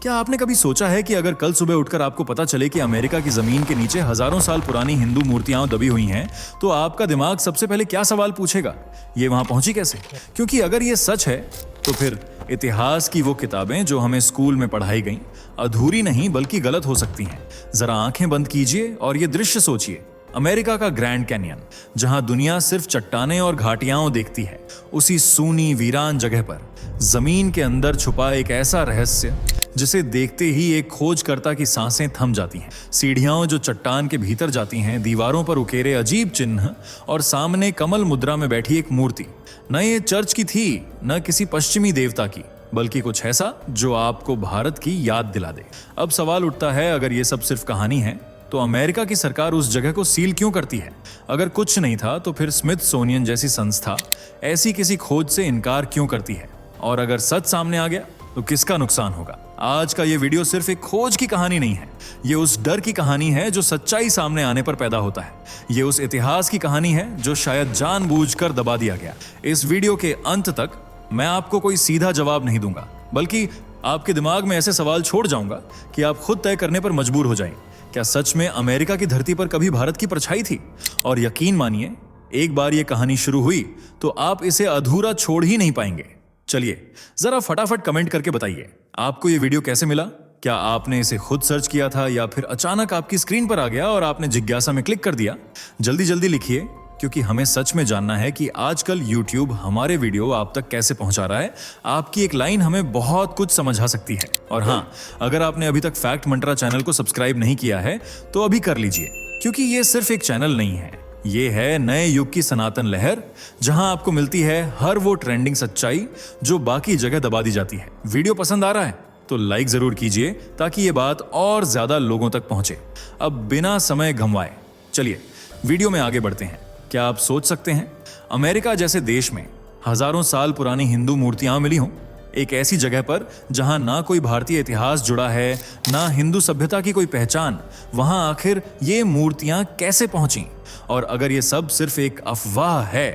क्या आपने कभी सोचा है कि अगर कल सुबह उठकर आपको पता चले कि अमेरिका की जमीन के नीचे हजारों साल पुरानी हिंदू मूर्तियां दबी हुई हैं, तो आपका दिमाग सबसे पहले क्या सवाल पूछेगा? ये वहां पहुंची कैसे? क्योंकि अगर ये सच है तो फिर इतिहास की वो किताबें जो हमें स्कूल में पढ़ाई गईं अधूरी नहीं बल्कि गलत हो सकती हैं। जरा आंखें बंद कीजिए और ये दृश्य सोचिए। अमेरिका का ग्रैंड कैनियन, जहां दुनिया सिर्फ चट्टानें और घाटियां देखती है, उसी सूनी वीरान जगह पर जमीन के अंदर छुपा एक ऐसा रहस्य जिसे देखते ही एक खोजकर्ता की सांसें थम जाती हैं। सीढ़ियां जो चट्टान के भीतर जाती हैं, दीवारों पर उकेरे अजीब चिन्ह और सामने कमल मुद्रा में बैठी एक मूर्ति। न ये चर्च की थी, न किसी पश्चिमी देवता की, बल्कि कुछ ऐसा जो आपको भारत की याद दिला दे। अब सवाल उठता है, अगर ये सब सिर्फ कहानी है तो अमेरिका की सरकार उस जगह को सील क्यों करती है? अगर कुछ नहीं था तो फिर स्मिथसोनियन जैसी संस्था ऐसी किसी खोज से इनकार क्यों करती है? और अगर सच सामने आ गया तो किसका नुकसान होगा? आज का ये वीडियो सिर्फ एक खोज की कहानी नहीं है, ये उस डर की कहानी है जो सच्चाई सामने आने पर पैदा होता है। ये उस इतिहास की कहानी है जो शायद जानबूझकर दबा दिया गया। इस वीडियो के अंत तक मैं आपको कोई सीधा जवाब नहीं दूंगा, बल्कि आपके दिमाग में ऐसे सवाल छोड़ जाऊंगा कि आप खुद तय करने पर मजबूर हो जाएं। क्या सच में अमेरिका की धरती पर कभी भारत की परछाई थी? और यकीन मानिए, एक बार ये कहानी शुरू हुई तो आप इसे अधूरा छोड़ ही नहीं पाएंगे। चलिए जरा फटाफट कमेंट करके बताइए, आपको ये वीडियो कैसे मिला? क्या आपने इसे खुद सर्च किया था या फिर अचानक आपकी स्क्रीन पर आ गया और आपने जिज्ञासा में क्लिक कर दिया? जल्दी जल्दी लिखिए, क्योंकि हमें सच में जानना है कि आजकल YouTube हमारे वीडियो आप तक कैसे पहुंचा रहा है। आपकी एक लाइन हमें बहुत कुछ समझा सकती है। और हाँ, अगर आपने अभी तक फैक्ट मंत्रा चैनल को सब्सक्राइब नहीं किया है तो अभी कर लीजिए, क्योंकि ये सिर्फ एक चैनल नहीं है, ये है नए युग की सनातन लहर, जहां आपको मिलती है हर वो ट्रेंडिंग सच्चाई जो बाकी जगह दबा दी जाती है। वीडियो पसंद आ रहा है तो लाइक जरूर कीजिए ताकि ये बात और ज्यादा लोगों तक पहुंचे। अब बिना समय गंवाए चलिए वीडियो में आगे बढ़ते हैं। क्या आप सोच सकते हैं, अमेरिका जैसे देश में हजारों साल पुरानी हिंदू मूर्तियां मिली हों, एक ऐसी जगह पर जहां ना कोई भारतीय इतिहास जुड़ा है, ना हिंदू सभ्यता की कोई पहचान, वहां आखिर ये मूर्तियां कैसे पहुंची? और अगर ये सब सिर्फ एक अफवाह है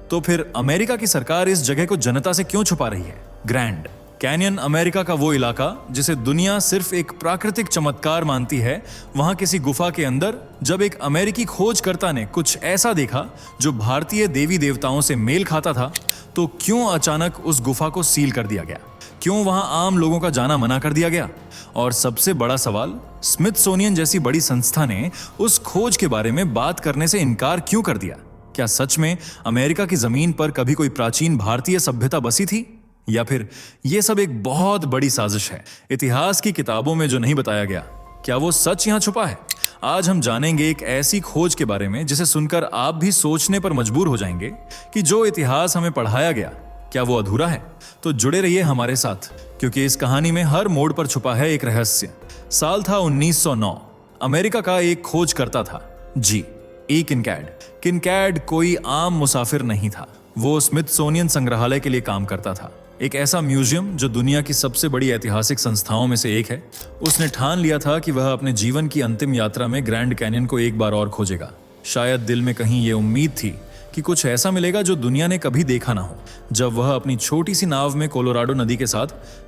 तो फिर अमेरिका की सरकार इस जगह को जनता से क्यों छुपा रही है? ग्रैंड कैनियन अमेरिका का वो इलाका जिसे दुनिया सिर्फ एक प्राकृतिक चमत्कार मानती है, वहां किसी गुफा के अंदर जब एक अमेरिकी खोजकर्ता ने कुछ ऐसा देखा जो भारतीय देवी देवताओं से मेल खाता था, तो क्यों अचानक उस गुफा को सील कर दिया गया? क्यों वहां आम लोगों का जाना मना कर दिया गया? और सबसे बड़ा सवाल, स्मिथसोनियन जैसी बड़ी संस्था ने उस खोज के बारे में बात करने से इनकार क्यों कर दिया? क्या सच में अमेरिका की जमीन पर कभी कोई प्राचीन भारतीय सभ्यता बसी थी, या फिर यह सब एक बहुत बड़ी साजिश है? इतिहास की किताबों में जो नहीं बताया गया, क्या वो सच यहां छुपा है? आज हम जानेंगे एक ऐसी खोज के बारे में जिसे सुनकर आप भी सोचने पर मजबूर हो जाएंगे कि जो इतिहास हमें पढ़ाया गया, क्या वो अधूरा है? तो जुड़े रहिए हमारे साथ, क्योंकि इस कहानी में हर मोड़ पर छुपा है एक रहस्य। साल था 1909। अमेरिका का एक खोजकर्ता था, जी ई किनकैड। किनकैड कोई आम मुसाफिर नहीं था, वो स्मिथसोनियन संग्रहालय के लिए काम करता था, एक ऐसा म्यूजियम जो दुनिया की सबसे बड़ी ऐतिहासिक संस्थाओं में से एक है। उसने ठान लिया था कि वह अपने जीवन की अंतिम यात्रा में ग्रैंड कैनियन को एक बार और खोजेगा। शायद दिल में कहीं ये उम्मीद थी कि कुछ ऐसा मिलेगा जो दुनिया ने कभी देखा ना हो। जब वह अपनी छोटी सी नाव में कोलोराडो नदी के साथ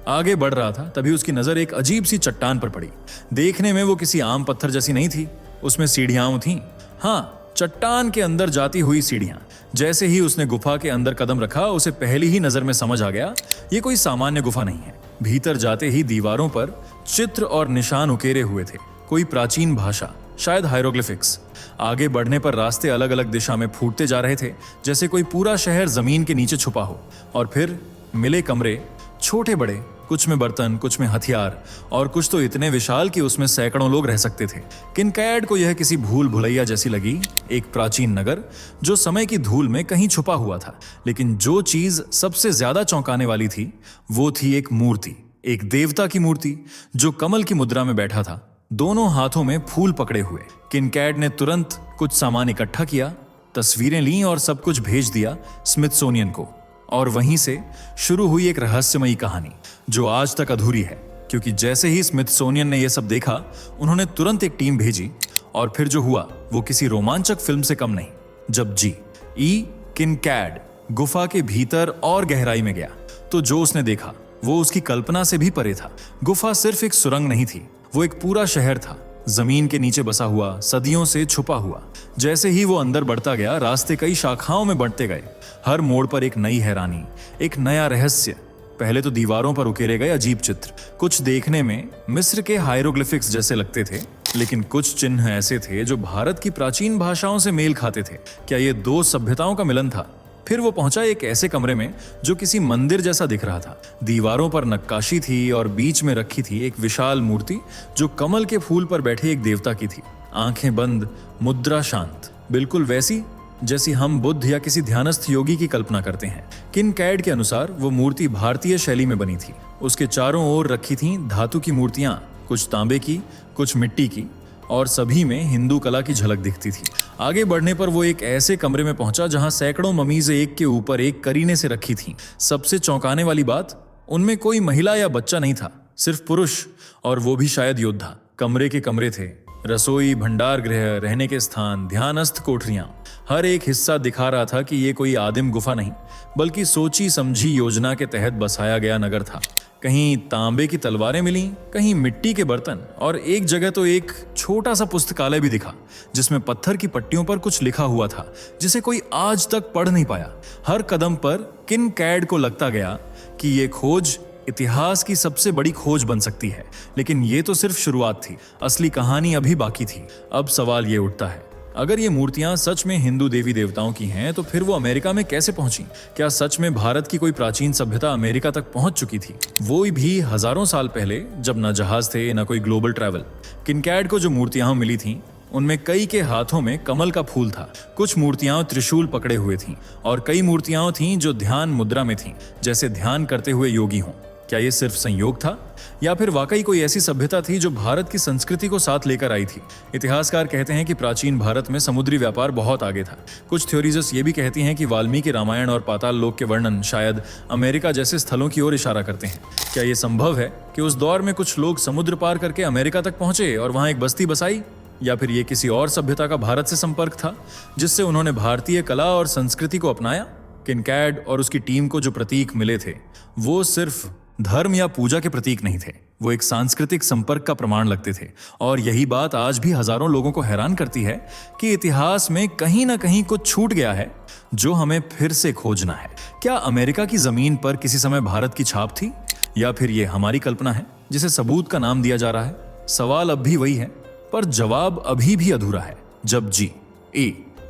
आगे बढ़ रहा था, तभी उसकी नजर एक अजीब सी चट्टान पर पड़ी। देखने में वो किसी आम पत्थर जैसी नहीं थी, उसमें सीढ़ियां थीं। हाँ, चट्टान के अंदर जाती हुई सीढ़ियां। जैसे ही उसने गुफा के अंदर कदम रखा, उसे पहली ही नजर में समझ आ गया, ये कोई सामान्य गुफा नहीं है। भीतर जाते ही दीवारों पर चित्र और निशान उकेरे हुए थे, कोई प्राचीन भाषा, शायद हायरोग्लिफिक्स। आगे बढ़ने पर रास्ते अलग अलग दिशा में फूटते जा रहे थे, जैसे कोई पूरा शहर जमीन के नीचे छुपा हो। और फिर मिले कमरे, छोटे बड़े, कुछ में बर्तन, कुछ में हथियार, और कुछ तो इतने विशाल कि उसमें सैकड़ों लोग रह सकते थे। किनकैड को यह किसी भूल भुलैया जैसी लगी, एक प्राचीन नगर जो समय की धूल में कहीं छुपा हुआ था। लेकिन जो चीज सबसे ज्यादा चौंकाने वाली थी, वो थी एक मूर्ति, एक देवता की मूर्ति जो कमल की मुद्रा में बैठा था, दोनों हाथों में फूल पकड़े हुए। किनकैड ने तुरंत कुछ सामान इकट्ठा किया, तस्वीरें लीं और सब कुछ भेज दिया स्मिथसोनियन को। और वहीं से शुरू हुई एक रहस्यमयी कहानी जो आज तक अधूरी है, क्योंकि जैसे ही स्मिथसोनियन ने यह सब देखा, उन्होंने तुरंत एक टीम भेजी। और फिर जो हुआ वो किसी रोमांचक फिल्म से कम नहीं। जब जी ई किनकैड गुफा के भीतर और गहराई में गया, तो जो उसने देखा वो उसकी कल्पना से भी परे था। गुफा सिर्फ एक सुरंग नहीं थी, वो एक पूरा शहर था, जमीन के नीचे बसा हुआ, सदियों से छुपा हुआ। जैसे ही वो अंदर बढ़ता गया, रास्ते कई शाखाओं में बढ़ते गए। हर मोड़ पर एक नई हैरानी, एक नया रहस्य। पहले तो दीवारों पर उकेरे गए अजीब चित्र, कुछ देखने में मिस्र के हायरोग्लिफिक्स जैसे लगते थे, लेकिन कुछ चिन्ह ऐसे थे जो भारत की प्राचीन भाषाओं से मेल खाते थे। क्या ये दो सभ्यताओं का मिलन था? फिर वो पहुंचा एक ऐसे कमरे में जो किसी मंदिर जैसा दिख रहा था। दीवारों पर नक्काशी थी और बीच में रखी थी एक विशाल मूर्ति जो कमल के फूल पर बैठे एक देवता की थी। आंखें बंद, मुद्रा शांत, बिल्कुल वैसी जैसी हम बुद्ध या किसी ध्यानस्थ योगी की कल्पना करते हैं। किनकैड के अनुसार वो मूर्ति भारतीय शैली में बनी थी। उसके चारों ओर रखी थीं धातु की मूर्तियां, कुछ तांबे की, कुछ मिट्टी की, और सभी में हिंदू कला की झलक दिखती थी। आगे बढ़ने पर वो एक ऐसे कमरे में पहुंचा जहां सैकड़ों ममीज़ें एक के ऊपर एक करीने से रखी थीं। सबसे चौंकाने वाली बात, उनमें कोई महिला या बच्चा नहीं था, सिर्फ पुरुष, और वो भी शायद योद्धा। कमरे के कमरे थे, रसोई, भंडार गृह, रहने के स्थान, ध्यानस्थ कोठरियां। हर एक हिस्सा दिखा रहा था कि ये कोई आदिम गुफा नहीं, बल्कि सोची समझी योजना के तहत बसाया गया नगर था। कहीं तांबे की तलवारें मिली, कहीं मिट्टी के बर्तन, और एक जगह तो एक छोटा सा पुस्तकालय भी दिखा जिसमें पत्थर की पट्टियों पर कुछ लिखा हुआ था जिसे कोई आज तक पढ़ नहीं पाया। हर कदम पर किनकैड को लगता गया कि ये खोज इतिहास की सबसे बड़ी खोज बन सकती है। लेकिन ये तो सिर्फ शुरुआत थी, असली कहानी अभी बाकी थी। अब सवाल ये उठता है, अगर ये मूर्तियां सच में हिंदू देवी देवताओं की हैं, तो फिर वो अमेरिका में कैसे पहुंची? क्या सच में भारत की कोई प्राचीन सभ्यता अमेरिका तक पहुंच चुकी थी, वो भी हजारों साल पहले, जब न जहाज थे न कोई ग्लोबल ट्रैवल? किनकैड को जो मूर्तियां मिली थीं, उनमें कई के हाथों में कमल का फूल था, कुछ मूर्तियां त्रिशूल पकड़े हुए थीं, और कई मूर्तियां थीं जो ध्यान मुद्रा में थीं, जैसे ध्यान करते हुए योगी हों। क्या ये सिर्फ संयोग था, या फिर वाकई कोई ऐसी सभ्यता थी जो भारत की संस्कृति को साथ लेकर आई थी? इतिहासकार कहते हैं कि प्राचीन भारत में समुद्री व्यापार बहुत आगे था। कुछ थ्योरीज ये भी कहती हैं कि वाल्मीकि रामायण और पाताल लोक के वर्णन शायद अमेरिका जैसे स्थलों की ओर इशारा करते हैं। क्या ये संभव है कि उस दौर में कुछ लोग समुद्र पार करके अमेरिका तक पहुंचे और वहां एक बस्ती बसाई? या फिर ये किसी और सभ्यता का भारत से संपर्क था जिससे उन्होंने भारतीय कला और संस्कृति को अपनाया? किनकैड और उसकी टीम को जो प्रतीक मिले थे, वो सिर्फ धर्म या पूजा के प्रतीक नहीं थे, वो एक सांस्कृतिक संपर्क का प्रमाण लगते थे। और यही बात आज भी हजारों लोगों को हैरान करती है कि इतिहास में कहीं ना कहीं कुछ छूट गया है जो हमें फिर से खोजना है। क्या अमेरिका की जमीन पर किसी समय भारत की छाप थी, या फिर ये हमारी कल्पना है जिसे सबूत का नाम दिया जा रहा है? सवाल अब भी वही है, पर जवाब अभी भी अधूरा है। जब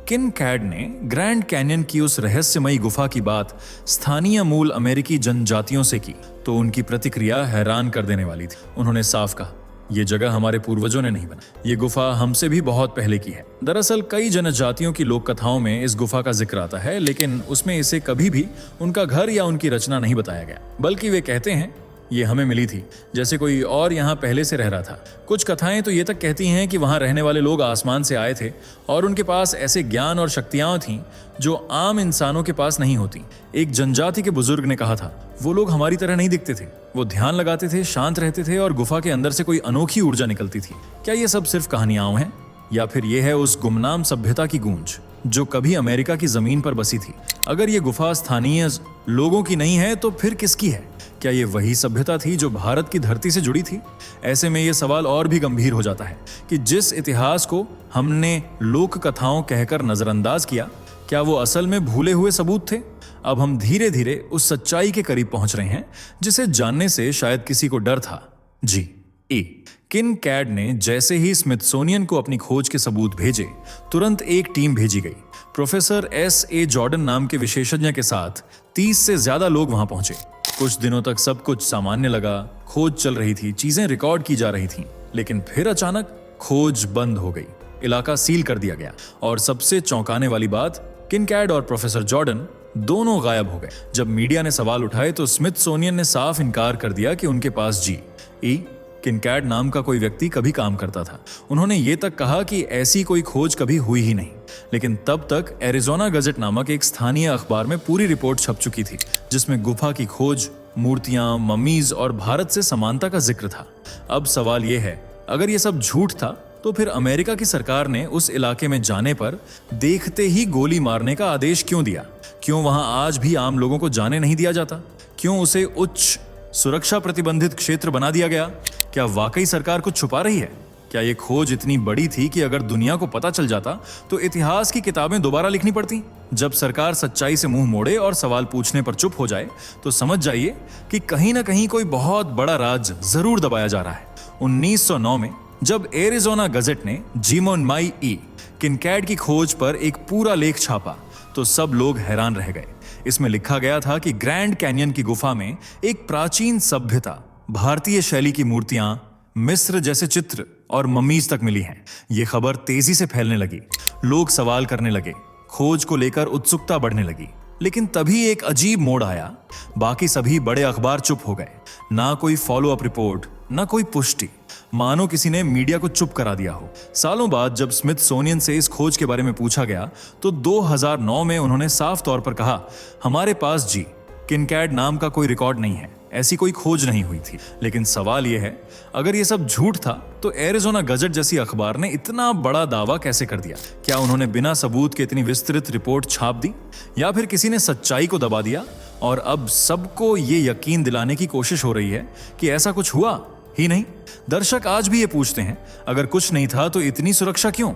किनकैड ने ग्रैंड कैन्यन की उस रहस्यमयी गुफा की बात स्थानीय मूल अमेरिकी जनजातियों से की, तो उनकी प्रतिक्रिया हैरान कर देने वाली थी। उन्होंने साफ कहा, ये जगह हमारे पूर्वजों ने नहीं बनाई, ये गुफा हमसे भी बहुत पहले की है। दरअसल कई जनजातियों की लोक कथाओं में इस गुफा का जिक्र आता है, लेकिन उसमें इसे कभी भी उनका घर या उनकी रचना नहीं बताया गया, बल्कि वे कहते हैं ये हमें मिली थी, जैसे कोई और यहाँ पहले से रह रहा था। कुछ कथाएं तो ये तक कहती हैं कि वहाँ रहने वाले लोग आसमान से आए थे और उनके पास ऐसे ज्ञान और शक्तियां थीं जो आम इंसानों के पास नहीं होती। एक जनजाति के बुजुर्ग ने कहा था, वो लोग हमारी तरह नहीं दिखते थे, वो ध्यान लगाते थे, शांत रहते थे, और गुफा के अंदर से कोई अनोखी ऊर्जा निकलती थी। क्या ये सब सिर्फ कहानियां हैं, या फिर ये है उस गुमनाम सभ्यता की गूंज जो कभी अमेरिका की जमीन पर बसी थी? अगर ये गुफा स्थानीय लोगों की नहीं है, तो फिर किसकी है? क्या ये वही सभ्यता थी जो भारत की धरती से जुड़ी थी? ऐसे में ये सवाल और भी गंभीर हो जाता है कि जिस इतिहास को हमने लोक कथाओं कहकर नजरअंदाज किया, क्या वो असल में भूले हुए सबूत थे? अब हम धीरे धीरे उस सच्चाई के करीब पहुंच रहे हैं जिसे जानने से शायद किसी को डर था। किनकैड ने जैसे ही स्मिथसोनियन को अपनी खोज के सबूत भेजे, तुरंत एक टीम भेजी गई। Professor S.A. जॉर्डन नाम के विशेषज्ञ के साथ 30 से ज्यादा लोग वहां पहुंचे। कुछ दिनों तक सब कुछ सामान्य लगा, खोज चल रही थी, चीजें रिकॉर्ड की जा रही थीं, लेकिन फिर अचानक खोज बंद हो गई, इलाका सील कर दिया गया, और सबसे चौंकाने वाली बात, किनकैड और प्रोफेसर जॉर्डन दोनों गायब हो गए। जब मीडिया ने सवाल उठाए तो स्मिथसोनियन ने साफ इनकार कर दिया कि उनके पास किनकैड नाम का कोई व्यक्ति कभी काम करता था। उन्होंने ये तक कहा कि ऐसी कोई खोज कभी हुई ही नहीं। लेकिन तब तक एरिजोना गजेट नामक एक स्थानीय अखबार में पूरी रिपोर्ट छप चुकी थी, जिसमें गुफा की खोज, मूर्तियां, मम्मीज और भारत से समानता का जिक्र था। अब सवाल यह है, अगर ये सब झूठ था, तो फिर अमेरिका की सरकार ने उस इलाके में जाने पर देखते ही गोली मारने का आदेश क्यों दिया? क्यों वहां आज भी आम लोगों को जाने नहीं दिया जाता? क्यों उसे उच्च सुरक्षा प्रतिबंधित क्षेत्र बना दिया गया? क्या वाकई सरकार कुछ छुपा रही है? क्या ये खोज इतनी बड़ी थी कि अगर दुनिया को पता चल जाता तो इतिहास की किताबें दोबारा लिखनी पड़ती? जब सरकार सच्चाई से मुंह मोड़े और सवाल पूछने पर चुप हो जाए तो समझ जाइए कि कहीं ना कहीं कोई बहुत बड़ा राज जरूर दबाया जा रहा है। 1909 में जब एरिज़ोना गजेट ने जीमोनमाई ई किनकैड की खोज पर एक पूरा लेख छापा तो सब लोग हैरान रह गए। इसमें लिखा गया था कि ग्रैंड कैनियन की गुफा में एक प्राचीन सभ्यता, भारतीय शैली की मूर्तियां, मिस्र जैसे चित्र और मम्मीज तक मिली हैं। ये खबर तेजी से फैलने लगी, लोग सवाल करने लगे, खोज को लेकर उत्सुकता बढ़ने लगी। लेकिन तभी एक अजीब मोड़ आया। बाकी सभी बड़े अखबार चुप हो गए, ना कोई फॉलो अप रिपोर्ट, ना कोई पुष्टि, मानो किसी ने मीडिया को चुप करा दिया हो। सालों बाद जब स्मिथसोनियन से इस खोज के बारे में पूछा गया तो 2009 में उन्होंने साफ तौर पर कहा, हमारे पास जी किनकैड नाम का कोई रिकॉर्ड नहीं है, ऐसी कोई खोज नहीं हुई थी। लेकिन सवाल यह है, अगर ये सब झूठ था तो एरिज़ोना गजेट जैसी अखबार ने इतना बड़ा दावा कैसे कर दिया? क्या उन्होंने बिना सबूत के इतनी विस्तृत रिपोर्ट छाप दी, या फिर किसी ने सच्चाई को दबा दिया और अब सबको ये यकीन दिलाने की कोशिश हो रही है कि ऐसा कुछ हुआ ही नहीं? दर्शक आज भी ये पूछते हैं, अगर कुछ नहीं था तो इतनी सुरक्षा क्यों?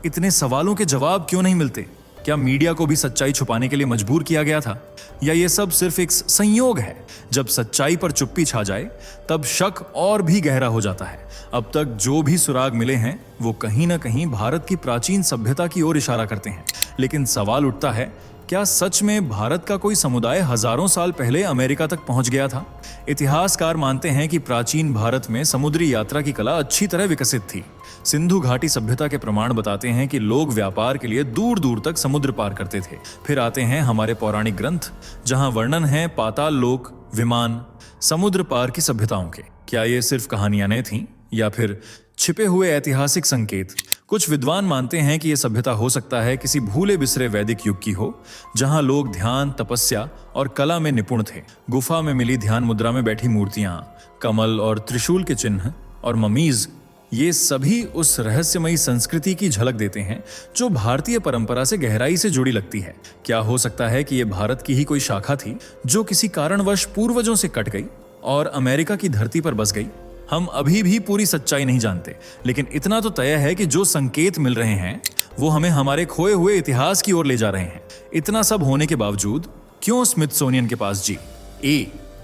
इतने सवालों के जवाब क्यों नहीं मिलते? क्या मीडिया को भी सच्चाई छुपाने के लिए मजबूर किया गया था, या ये सब सिर्फ एक संयोग है? जब सच्चाई पर चुप्पी छा जाए तब शक और भी गहरा हो जाता है। अब तक जो भी सुराग मिले हैं वो कहीं ना कहीं भारत की प्राचीन सभ्यता की ओर इशारा करते हैं। लेकिन सवाल उठता है, क्या सच में भारत का कोई समुदाय हजारों साल पहले अमेरिका तक पहुंच गया था? इतिहासकार मानते हैं कि प्राचीन भारत में समुद्री यात्रा की कला अच्छी तरह विकसित थी। सिंधु घाटी सभ्यता के प्रमाण बताते हैं कि लोग व्यापार के लिए दूर दूर तक समुद्र पार करते थे। फिर आते हैं हमारे पौराणिक ग्रंथ, जहां वर्णन है पाताल लोक, विमान, समुद्र पार की सभ्यताओं के। क्या ये सिर्फ कहानियां नहीं थीं, या फिर छिपे हुए ऐतिहासिक संकेत? कुछ विद्वान मानते हैं कि यह सभ्यता हो सकता है किसी भूले बिसरे वैदिक युग की हो, जहां लोग ध्यान, तपस्या और कला में निपुण थे। गुफा में मिली ध्यान मुद्रा में बैठी मूर्तियां, कमल और त्रिशूल के चिन्ह और ममीज, ये सभी उस रहस्यमयी संस्कृति की झलक देते हैं जो भारतीय परंपरा से गहराई से जुड़ी लगती है। क्या हो सकता है कि यह भारत की ही कोई शाखा थी जो किसी कारणवश पूर्वजों से कट गई और अमेरिका की धरती पर बस गई? हम अभी भी पूरी सच्चाई नहीं जानते, लेकिन इतना तो तय है कि जो संकेत मिल रहे हैं वो हमें हमारे खोए हुए इतिहास की ओर ले जा रहे हैं। इतना सब होने के बावजूद क्यों स्मिथसोनियन के पास जी ए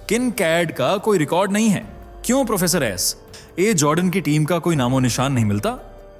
किनकैड का कोई रिकॉर्ड नहीं है? क्यों प्रोफेसर एस ए जॉर्डन की टीम का कोई नामो निशान नहीं मिलता?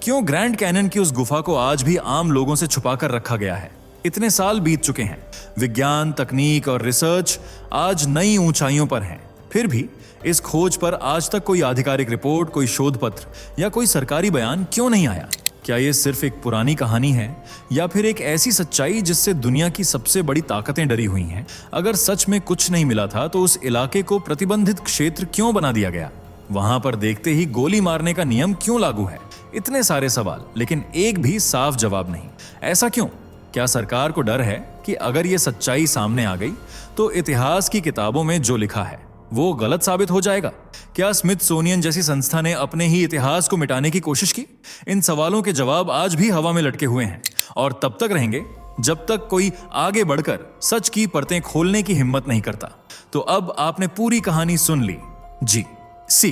क्यों ग्रैंड कैनियन की उस गुफा को आज भी आम लोगों से छुपाकर रखा गया है? इतने साल बीत चुके हैं, विज्ञान, तकनीक और रिसर्च आज नई ऊंचाइयों पर हैं, फिर भी इस खोज पर आज तक कोई आधिकारिक रिपोर्ट, कोई शोध पत्र या कोई सरकारी बयान क्यों नहीं आया? क्या ये सिर्फ एक पुरानी कहानी है, या फिर एक ऐसी सच्चाई जिससे दुनिया की सबसे बड़ी ताकतें डरी हुई हैं? अगर सच में कुछ नहीं मिला था तो उस इलाके को प्रतिबंधित क्षेत्र क्यों बना दिया गया? वहां पर देखते ही गोली मारने का नियम क्यों लागू है? इतने सारे सवाल, लेकिन एक भी साफ जवाब नहीं। ऐसा क्यों? क्या सरकार को डर है कि अगर ये सच्चाई सामने आ गई तो इतिहास की किताबों में जो लिखा है वो गलत साबित हो जाएगा? क्या स्मिथसोनियन जैसी संस्था ने अपने ही इतिहास को मिटाने की कोशिश की? इन सवालों के जवाब आज भी हवा में लटके हुए हैं और तब तक रहेंगे जब तक कोई आगे बढ़कर सच की परतें खोलने की हिम्मत नहीं करता। तो अब आपने पूरी कहानी सुन ली। जी सी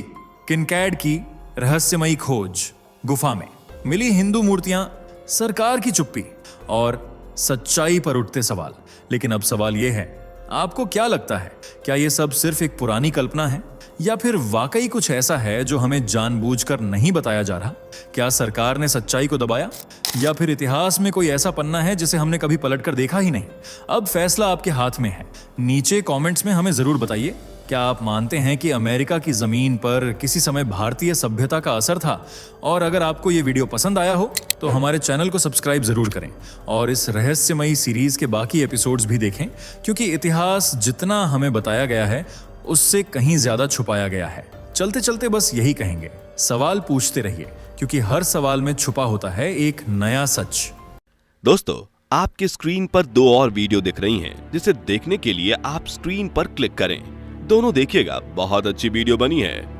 किनकैड की रहस्यमयी खोज, गुफा में मिली हिंदू मूर्तियां, सरकार की चुप्पी और सच्चाई पर उठते सवाल। लेकिन अब सवाल यह है, आपको क्या लगता है, क्या यह सब सिर्फ एक पुरानी कल्पना है, या फिर वाकई कुछ ऐसा है जो हमें जानबूझकर नहीं बताया जा रहा? क्या सरकार ने सच्चाई को दबाया, या फिर इतिहास में कोई ऐसा पन्ना है जिसे हमने कभी पलटकर देखा ही नहीं? अब फैसला आपके हाथ में है। नीचे कमेंट्स में हमें जरूर बताइए, क्या आप मानते हैं कि अमेरिका की जमीन पर किसी समय भारतीय सभ्यता का असर था? और अगर आपको ये वीडियो पसंद आया हो तो हमारे चैनल को सब्सक्राइब जरूर करें और इस रहस्यमयी सीरीज के बाकी एपिसोड्स भी देखें, क्योंकि इतिहास जितना हमें बताया गया है उससे कहीं ज्यादा छुपाया गया है। चलते चलते बस यही कहेंगे, सवाल पूछते रहिए, क्योंकि हर सवाल में छुपा होता है एक नया सच। दोस्तों, आपकी स्क्रीन पर 2 और वीडियो दिख रही हैं, जिसे देखने के लिए आप स्क्रीन पर क्लिक करें। दोनों देखिएगा, बहुत अच्छी वीडियो बनी है।